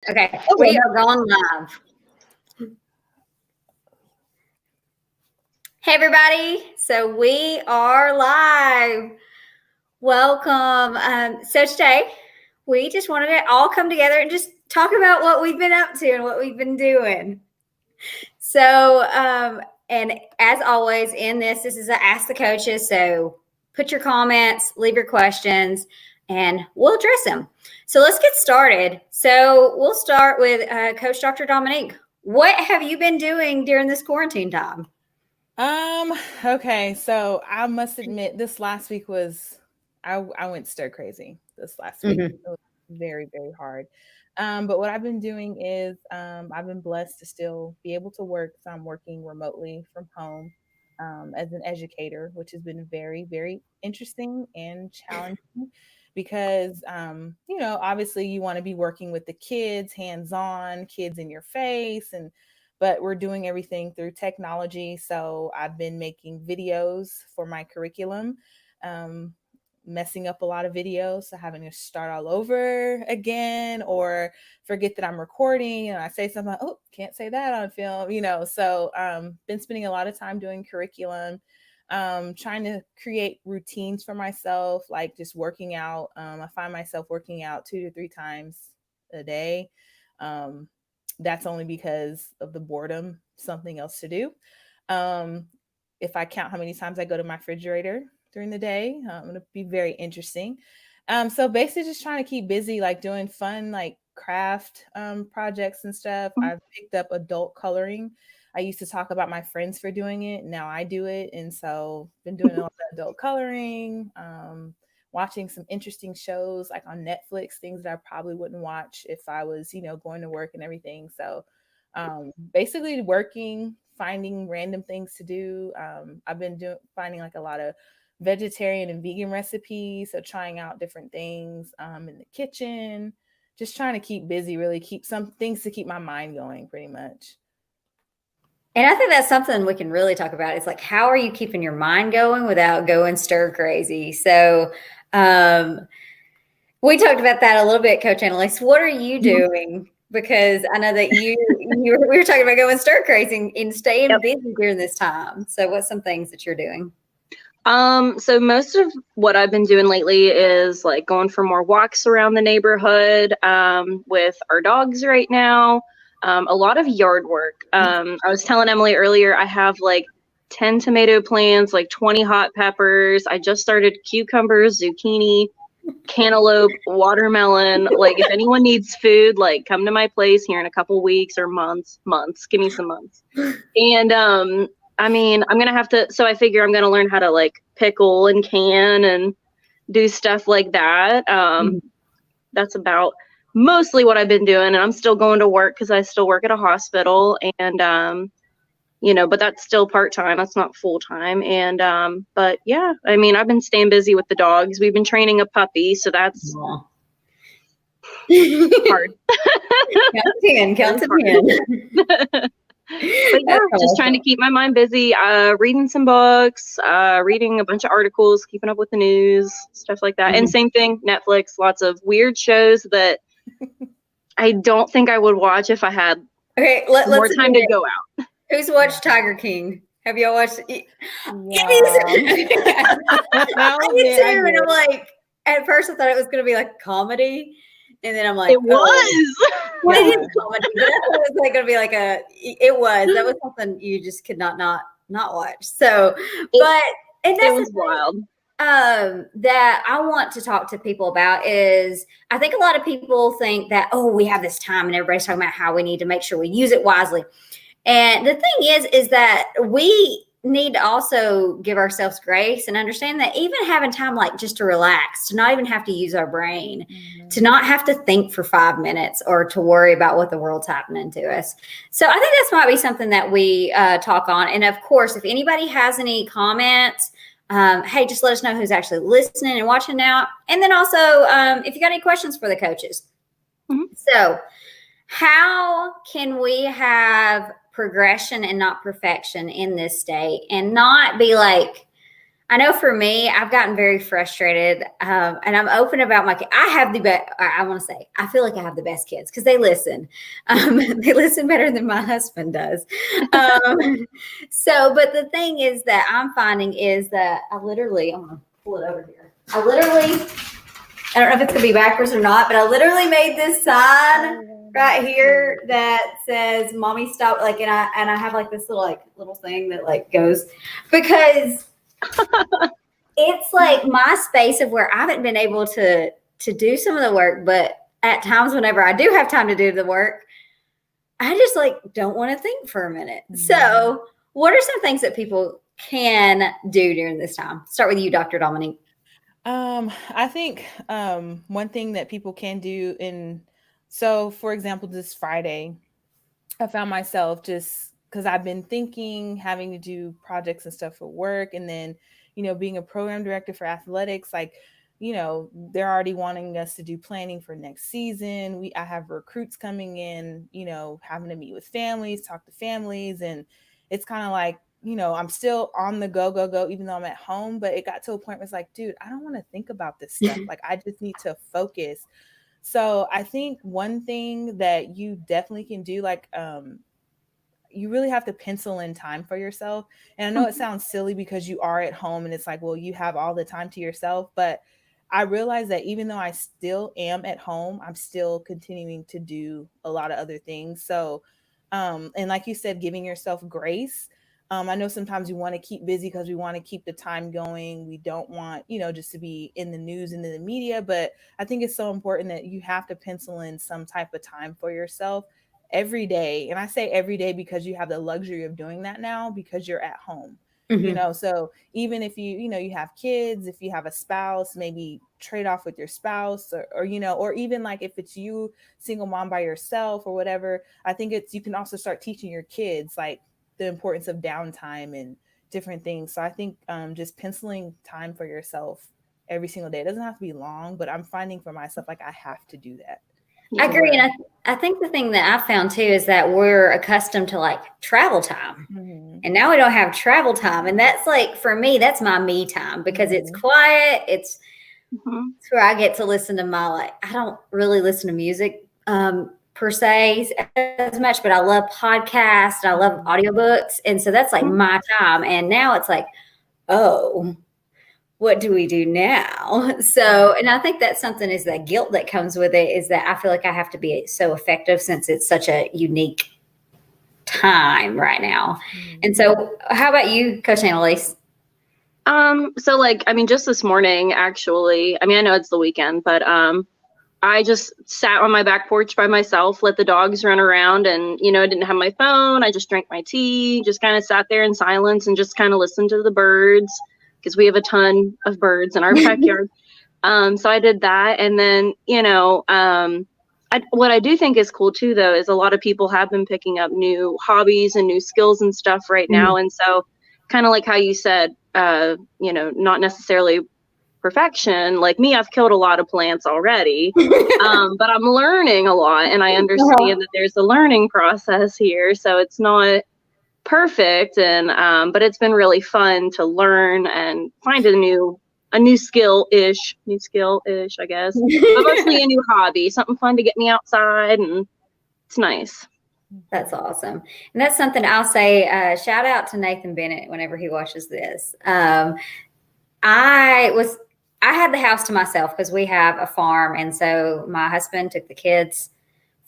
Okay, we are going live. Hey, everybody. So we are live. Welcome. So today, we just wanted to all come together and just talk about what we've been up to and what we've been doing. So, and as always in this is a Ask the Coaches. So put your comments, leave your questions, and we'll address them. So let's get started. So we'll start with Coach Dr. Dominique. What have you been doing during this quarantine time? Okay, so I must admit this last week was I went stir crazy this last week. It was very, very hard. But what I've been doing is I've been blessed to still be able to work. So I'm working remotely from home as an educator, which has been very, very interesting and challenging because obviously you want to be working with the kids, hands-on, kids in your face, but we're doing everything through technology. So I've been making videos for my curriculum, messing up a lot of videos. So having to start all over again or forget that I'm recording and I say something, oh, can't say that on film, So been spending a lot of time doing curriculum, trying to create routines for myself, like just working out. I find myself working out 2 to 3 times a day. That's only because of the boredom, something else to do. If I count how many times I go to my refrigerator during the day, it'll be very interesting. So basically just trying to keep busy, like doing fun, like craft projects and stuff. I've picked up adult coloring. I used to talk about my friends for doing it. Now I do it. And so been doing a lot of adult coloring, watching some interesting shows like on Netflix, things that I probably wouldn't watch if I was, going to work and everything. So basically working, finding random things to do. I've been finding like a lot of vegetarian and vegan recipes. So trying out different things in the kitchen, just trying to keep busy, really keep some things to keep my mind going pretty much. And I think that's something we can really talk about. It's like, how are you keeping your mind going without going stir crazy? So we talked about that a little bit, Coach Annalise. What are you doing? Because I know that we were talking about going stir crazy and staying busy during this time. So what's some things that you're doing? So most of what I've been doing lately is like going for more walks around the neighborhood with our dogs right now. A lot of yard work. I was telling Emily earlier, I have like 10 tomato plants, like 20 hot peppers. I just started cucumbers, zucchini, cantaloupe, watermelon. Like if anyone needs food, like come to my place here in a couple weeks or months. Give me some months. And I mean, I'm going to have to, so I figure I'm going to learn how to like pickle and can and do stuff like that. That's about mostly what I've been doing. And I'm still going to work because I still work at a hospital and, but that's still part-time. That's not full-time. And, but yeah, I mean, I've been staying busy with the dogs. We've been training a puppy. So that's hard. Count to 10. But yeah, just trying to keep my mind busy, reading some books, reading a bunch of articles, keeping up with the news, stuff like that. And same thing, Netflix, lots of weird shows that I don't think I would watch if I had more time to go out. Who's watched Tiger King? Have y'all watched it? Yeah. I did too, and I'm like, at first I thought it was going to be like a comedy. And then I'm like, it was. Well, it is comedy, but I thought it was like going to be like it was something you just could not watch. So, and that's it was wild. That I want to talk to people about is I think a lot of people think that, oh, we have this time and everybody's talking about how we need to make sure we use it wisely. And the thing is that we need to also give ourselves grace and understand that even having time like just to relax, to not even have to use our brain, to not have to think for 5 minutes or to worry about what the world's happening to us. So I think this might be something that we talk on. And of course, if anybody has any comments, hey, just let us know who's actually listening and watching now. And then also, if you got any questions for the coaches. So how can we have progression and not perfection in this state and not be like, I know for me, I've gotten very frustrated, and I'm open about my. I have the best. I want to say, I feel like I have the best kids because they listen. They listen better than my husband does. But the thing is that I'm finding is that I'm gonna pull it over here. I don't know if it's gonna be backwards or not, but I literally made this sign right here that says "Mommy stop," like, and I have like this little thing that like goes because. It's like my space of where I haven't been able to do some of the work, but at times whenever I do have time to do the work, I just like don't want to think for a minute. Mm-hmm. So what are some things that people can do during this time? Start with you, Dr. Dominique. I think one thing that people can do so for example, this Friday, I found myself just because I've been thinking, having to do projects and stuff for work. And then, being a program director for athletics, like, they're already wanting us to do planning for next season. I have recruits coming in, having to meet with families, talk to families. And it's kind of like, I'm still on the go, even though I'm at home. But it got to a point where it's like, dude, I don't want to think about this stuff. Like, I just need to focus. So I think one thing that you definitely can do, like, you really have to pencil in time for yourself. And I know it sounds silly because you are at home and it's like, well, you have all the time to yourself. But I realize that even though I still am at home, I'm still continuing to do a lot of other things. So, and like you said, giving yourself grace. I know sometimes we want to keep busy because we want to keep the time going. We don't want, just to be in the news and in the media. But I think it's so important that you have to pencil in some type of time for yourself every day. And I say every day because you have the luxury of doing that now because you're at home. Mm-hmm. So even if you have kids, if you have a spouse, maybe trade off with your spouse or even like if it's you single mom by yourself or whatever, I think you can also start teaching your kids like the importance of downtime and different things. So I think just penciling time for yourself every single day. It doesn't have to be long, but I'm finding for myself, like I have to do that. I agree. And I think the thing that I found too is that we're accustomed to like travel time. Mm-hmm. And now we don't have travel time. And that's like, for me, that's my me time because it's quiet. It's where I get to listen to I don't really listen to music per se as much, but I love podcasts. I love audiobooks. And so that's like my time. And now it's like, oh, what do we do now? So, and I think that's something is that guilt that comes with it is that I feel like I have to be so effective since it's such a unique time right now. Mm-hmm. And so how about you, Coach Annalise? So like, I mean, just this morning, actually, I mean, I know it's the weekend, but I just sat on my back porch by myself, let the dogs run around and, I didn't have my phone. I just drank my tea, just kind of sat there in silence and just kind of listened to the birds. Because we have a ton of birds in our backyard. So I did that. And then, what I do think is cool too, though, is a lot of people have been picking up new hobbies and new skills and stuff right now. And so kind of like how you said, not necessarily perfection. Like me, I've killed a lot of plants already, but I'm learning a lot. And I understand that there's a learning process here. So it's not perfect but it's been really fun to learn and find a new skill-ish I guess, but mostly a new hobby, something fun to get me outside, and it's nice. That's awesome. And that's something I'll say, shout out to Nathan Bennett whenever he watches this. I had the house to myself because we have a farm, and so my husband took the kids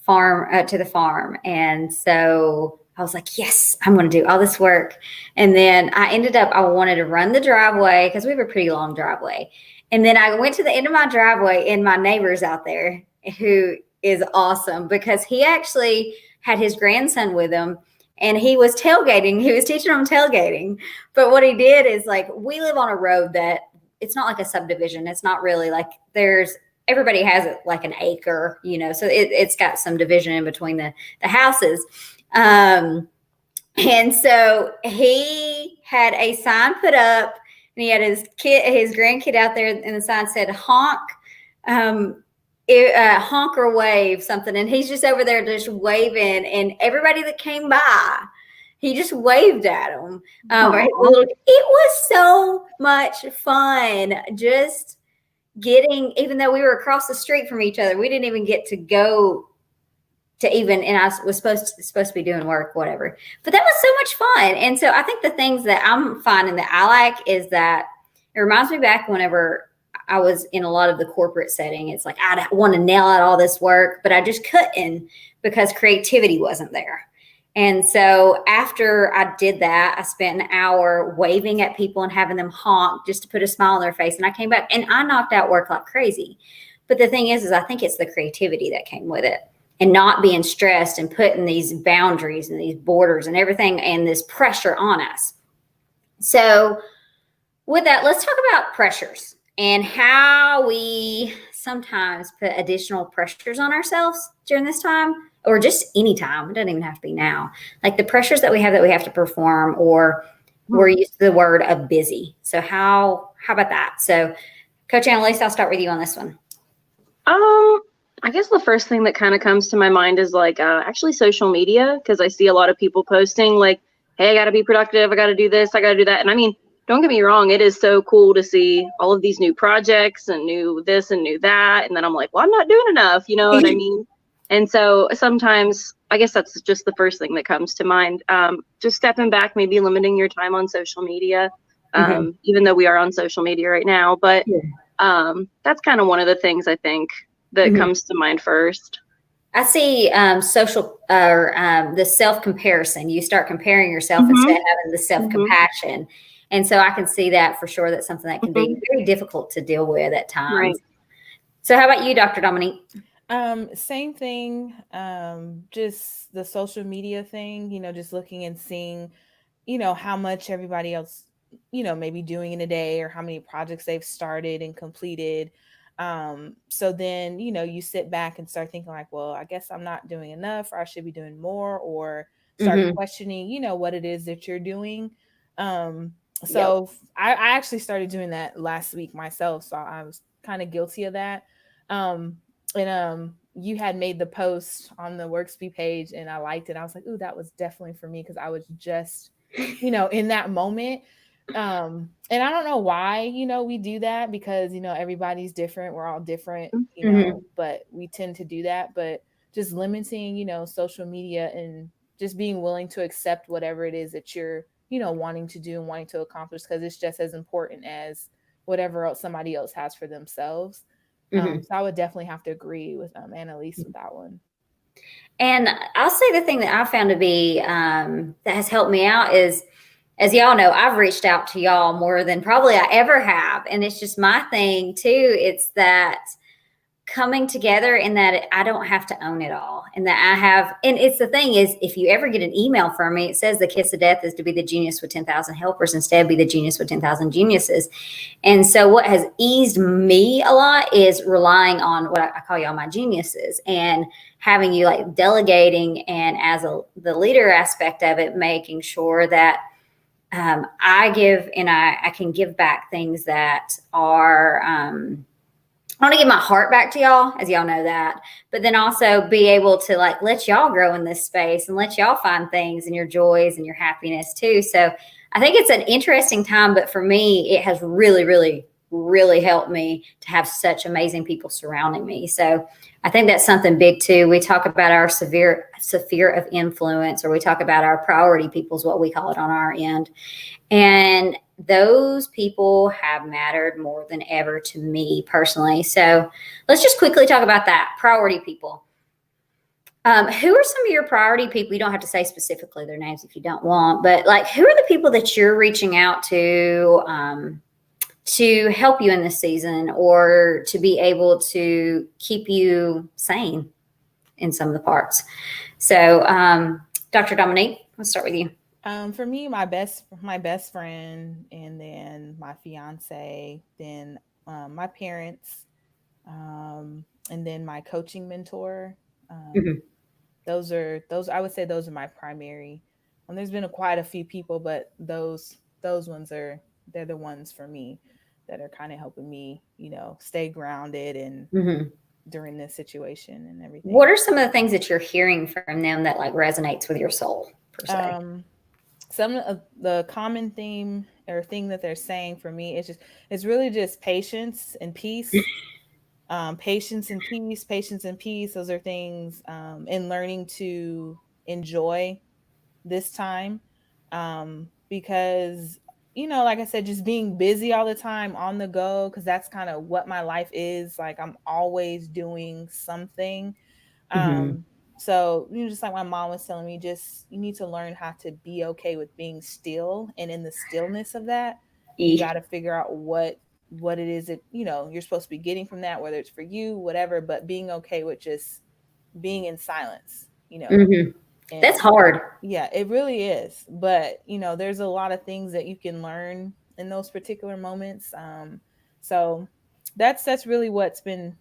to the farm, and so I was like, yes, I'm going to do all this work. And then I wanted to run the driveway because we have a pretty long driveway. And then I went to the end of my driveway and my neighbor's out there who is awesome because he actually had his grandson with him and he was tailgating. He was teaching them tailgating. But what he did is like, we live on a road that it's not like a subdivision. It's not really like everybody has it like an acre, so it's got some division in between the houses. And so he had a sign put up and he had his grandkid out there and the sign said honk, honk or wave something. And he's just over there just waving and everybody that came by He just waved at him. Aw. It was so much fun. Just getting, even though we were across the street from each other, we didn't even get to go to even, and I was supposed to be doing work, whatever. But that was so much fun. And so I think the things that I'm finding that I like is that it reminds me back whenever I was in a lot of the corporate setting. It's like I want to nail out all this work, but I just couldn't because creativity wasn't there. And so after I did that, I spent an hour waving at people and having them honk just to put a smile on their face. And I came back and I knocked out work like crazy. But the thing is I think it's the creativity that came with it and not being stressed and putting these boundaries and these borders and everything and this pressure on us. So with that, let's talk about pressures and how we sometimes put additional pressures on ourselves during this time. Or just any time. It doesn't even have to be now. Like the pressures that we have to perform, or we're used to the word of busy. So how about that? So Coach Annalise, I'll start with you on this one. I guess the first thing that kind of comes to my mind is like actually social media, because I see a lot of people posting like, hey, I got to be productive. I got to do this. I got to do that. And I mean, don't get me wrong. It is so cool to see all of these new projects and new this and new that. And then I'm like, well, I'm not doing enough. You know what I mean? And so sometimes, I guess that's just the first thing that comes to mind. Just stepping back, maybe limiting your time on social media, even though we are on social media right now. But that's kind of one of the things I think that comes to mind first. I see social or the self-comparison. You start comparing yourself instead of having the self-compassion. And so I can see that for sure. That's something that can be very difficult to deal with at times. Right. So how about you, Dr. Dominique? Same thing. Just the social media thing, just looking and seeing, how much everybody else, maybe doing in a day or how many projects they've started and completed. So then, you sit back and start thinking like, well, I guess I'm not doing enough, or I should be doing more, or start questioning, what it is that you're doing. So I actually started doing that last week myself. So I was kind of guilty of that. And you had made the post on the Worksby page and I liked it. I was like, ooh, that was definitely for me, because I was just, in that moment. And I don't know why, we do that, because, everybody's different. We're all different, but we tend to do that. But just limiting, social media and just being willing to accept whatever it is that you're, wanting to do and wanting to accomplish, because it's just as important as whatever else somebody else has for themselves. So I would definitely have to agree with Annalise with that one. And I'll say the thing that I found to be that has helped me out is, as y'all know, I've reached out to y'all more than probably I ever have. And it's just my thing too. It's that coming together and that I don't have to own it all. And that I have, and it's the thing is, if you ever get an email from me, it says the kiss of death is to be the genius with 10,000 helpers, instead be the genius with 10,000 geniuses. And so what has eased me a lot is relying on what I call y'all my geniuses, and having you like delegating, and as the leader aspect of it, making sure that I give and I can give back things that are, I want to give my heart back to y'all, as y'all know that, but then also be able to like let y'all grow in this space and let y'all find things and your joys and your happiness too. So I think it's an interesting time, but for me, it has really, really, really helped me to have such amazing people surrounding me. So I think that's something big too. We talk about our sphere of influence, or we talk about our priority people is what we call it on our end. And those people have mattered more than ever to me personally. So let's just quickly talk about that. Priority people. Who are some of your priority people? You don't have to say specifically their names if you don't want, but like, who are the people that you're reaching out to help you in this season, or to be able to keep you sane in some of the parts? So, Dr. Dominique, let's start with you. For me, my best friend, and then my fiance, then my parents, and then my coaching mentor. Those I would say those are my primary. And there's been quite a few people, but those ones they're the ones for me that are kind of helping me, stay grounded and during this situation and everything. What are some of the things that you're hearing from them that like resonates with your soul per se? some of the common theme or thing that they're saying for me is it's really just patience and peace. Patience and peace, patience and peace. Those are things, in learning to enjoy this time. Because, like I said, just being busy all the time on the go, because that's kind of what my life is. Like, I'm always doing something. Mm-hmm. So, just like my mom was telling me, just you need to learn how to be okay with being still. And in the stillness of that, you got to figure out what it is that, you're supposed to be getting from that, whether it's for you, whatever, but being okay with just being in silence, Mm-hmm. And That's hard. yeah, it really is. But, there's a lot of things that you can learn in those particular moments. So that's really what's been,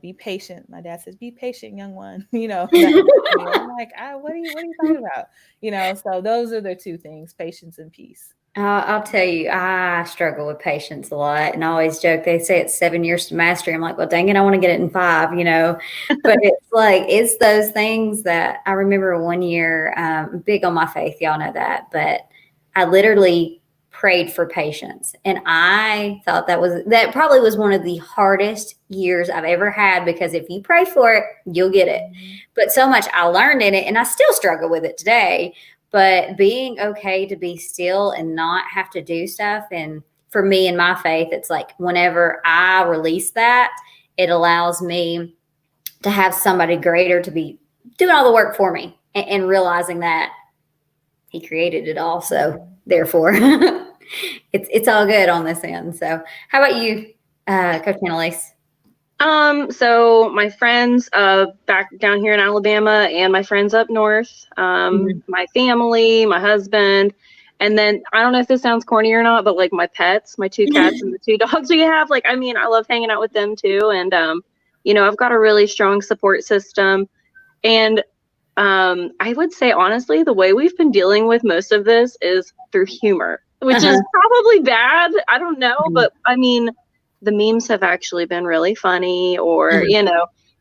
be patient. My dad says, be patient, young one, I'm like, what are you talking about? So those are the two things, patience and peace. I'll tell you, I struggle with patience a lot, and I always joke. They say it's 7 years to mastery. I'm like, well, dang it, I want to get it in 5, But it's like it's those things that I remember one year. Big on my faith, y'all know that, but I literally prayed for patience, and I thought that probably was one of the hardest years I've ever had, because if you pray for it, you'll get it. But so much I learned in it, and I still struggle with it today. But being okay to be still and not have to do stuff. And for me and my faith, it's like whenever I release that, it allows me to have somebody greater to be doing all the work for me, and realizing that he created it all. So therefore, it's all good on this end. So how about you, Coach Annalise? So my friends back down here in Alabama, and my friends up north, my family, my husband, and then I don't know if this sounds corny or not, but like my pets, my 2 cats and the 2 dogs we have. Like, I mean, I love hanging out with them too. And I've got a really strong support system. And I would say honestly, the way we've been dealing with most of this is through humor, which is probably bad. I don't know, but I mean, the memes have actually been really funny, or,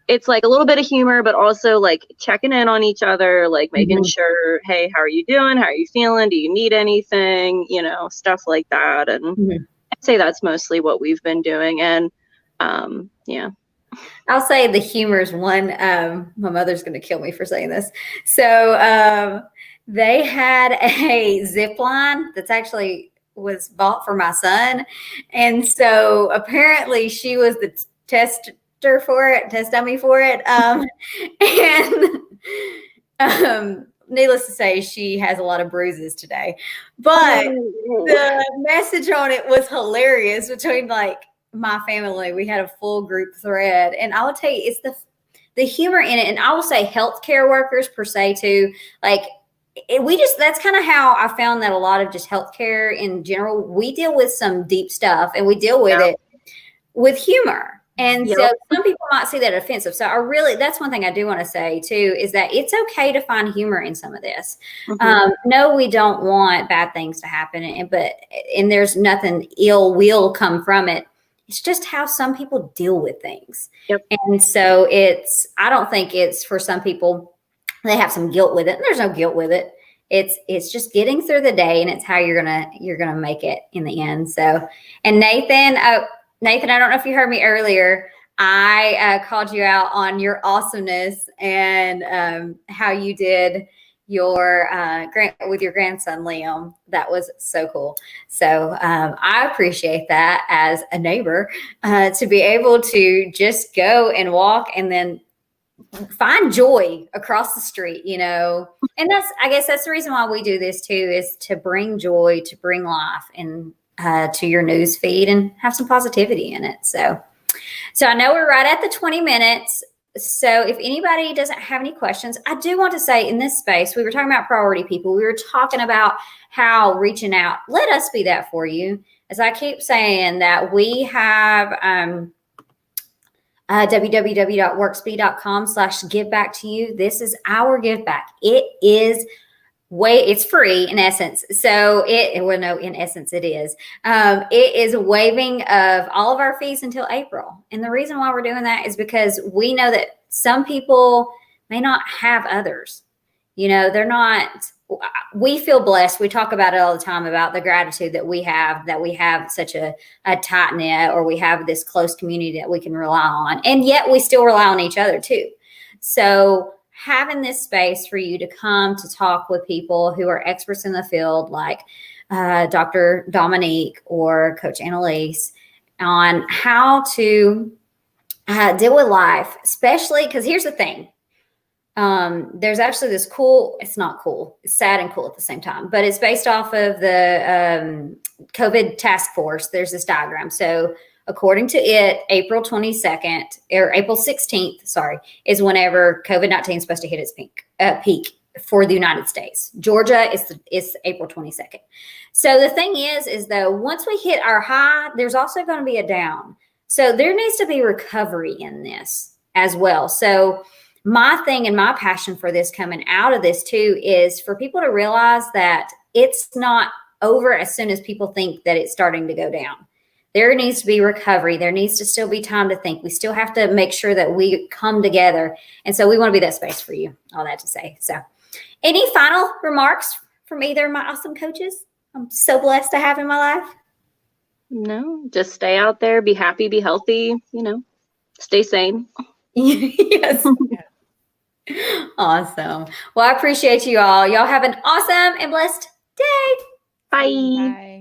it's like a little bit of humor, but also like checking in on each other, like making sure, hey, how are you doing? How are you feeling? Do you need anything? Stuff like that. And I'd say that's mostly what we've been doing. And yeah. I'll say the humor is one. My mother's going to kill me for saying this. So they had a zip line that's actually was bought for my son. And so apparently she was the test dummy for it. And needless to say, she has a lot of bruises today. But the message on it was hilarious between like my family. We had a full group thread, and I will tell you, it's the humor in it. And I will say healthcare workers per se too, like that's kind of how I found that a lot of just healthcare in general, we deal with some deep stuff, and we deal with it with humor. And so some people might see that offensive. So that's one thing I do want to say too, is that it's okay to find humor in some of this. No, we don't want bad things to happen, and there's nothing ill will come from it. It's just how some people deal with things. And so I don't think it's for some people, they have some guilt with it, and there's no guilt with it. It's just getting through the day, and it's how you're gonna make it in the end. So, and Nathan, I don't know if you heard me earlier. I called you out on your awesomeness and how you did your with your grandson Liam. That was so cool. So I appreciate that as a neighbor, to be able to just go and walk and then find joy across the street, and I guess that's the reason why we do this too, is to bring joy, to bring life and to your news feed, and have some positivity in it. So I know we're right at the 20 minutes. So if anybody doesn't have any questions, I do want to say, in this space, we were talking about priority people. We were talking about how reaching out, let us be that for you. As I keep saying, that we have www.workspeed.com/give back to you. This is our give back. It's free in essence. So in essence it is. It is a waiving of all of our fees until April. And the reason why we're doing that is because we know that some people may not have others. They're not we feel blessed. We talk about it all the time about the gratitude that we have such a tight knit, or we have this close community that we can rely on. And yet we still rely on each other too. So having this space for you to come to talk with people who are experts in the field, like Dr. Dominique or Coach Annalise, on how to deal with life, especially because here's the thing. There's actually this cool, it's not cool, it's sad and cool at the same time, but it's based off of the COVID task force. There's this diagram. So according to it, April 22nd or April 16th, sorry, is whenever COVID-19 is supposed to hit its peak for the United States. Georgia is April 22nd. So the thing is though, once we hit our high, there's also going to be a down. So there needs to be recovery in this as well. So my thing and my passion for this coming out of this too is for people to realize that it's not over as soon as people think that it's starting to go down. There needs to be recovery. There needs to still be time to think. We still have to make sure that we come together. And so we want to be that space for you. All that to say. So any final remarks from either of my awesome coaches I'm so blessed to have in my life? No, just stay out there, be happy, be healthy, stay sane. Yes. Awesome. Well, I appreciate you all. Y'all have an awesome and blessed day. Bye. Bye.